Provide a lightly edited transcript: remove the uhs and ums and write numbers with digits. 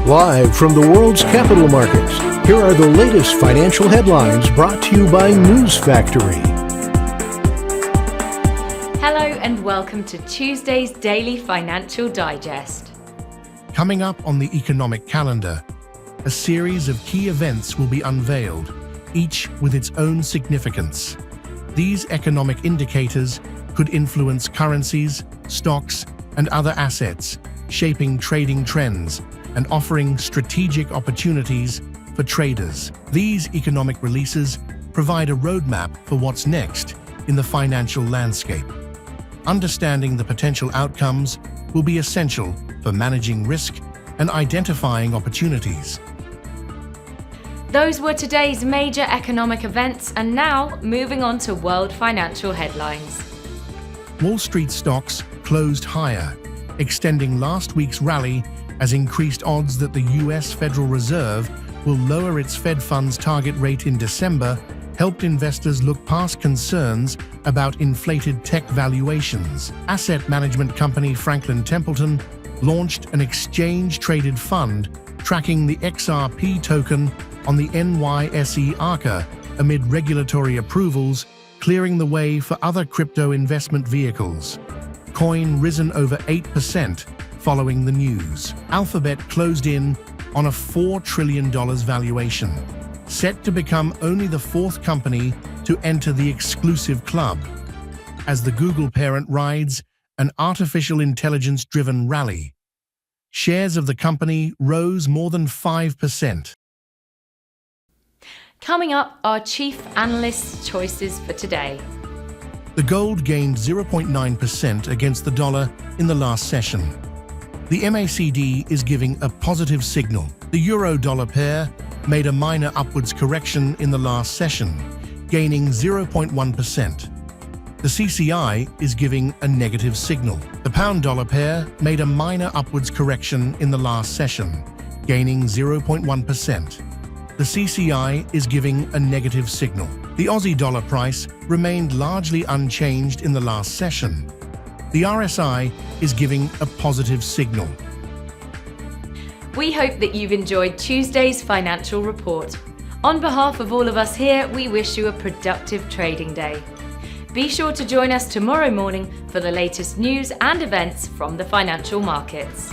Live from the world's capital markets, here are the latest financial headlines brought to you by News Factory. Hello and welcome to Tuesday's Daily Financial Digest. Coming up on the economic calendar, a series of key events will be unveiled, each with its own significance. These economic indicators could influence currencies, stocks, and other assets, shaping trading trends and offering strategic opportunities for traders. These economic releases provide a roadmap for what's next in the financial landscape. Understanding the potential outcomes will be essential for managing risk and identifying opportunities. Those were today's major economic events, and now moving on to world financial headlines. Wall Street stocks closed higher, extending last week's rally as increased odds that the U.S. Federal Reserve will lower its Fed funds target rate in December helped investors look past concerns about inflated tech valuations. Asset management company Franklin Templeton launched an exchange-traded fund tracking the XRP token on the NYSE Arca amid regulatory approvals, clearing the way for other crypto investment vehicles. Coin risen over 8% following the news. Alphabet closed in on a $4 trillion valuation, set to become only the fourth company to enter the exclusive club, as the Google parent rides an artificial intelligence-driven rally. Shares of the company rose more than 5%. Coming up, our chief analyst's choices for today. The gold gained 0.9% against the dollar in the last session. The MACD is giving a positive signal. The euro-dollar pair made a minor upwards correction in the last session, gaining 0.1%. The CCI is giving a negative signal. The pound-dollar pair made a minor upwards correction in the last session, gaining 0.1%. The CCI is giving a negative signal. The Aussie dollar price remained largely unchanged in the last session. The RSI is giving a positive signal. We hope that you've enjoyed Tuesday's financial report. On behalf of all of us here, we wish you a productive trading day. Be sure to join us tomorrow morning for the latest news and events from the financial markets.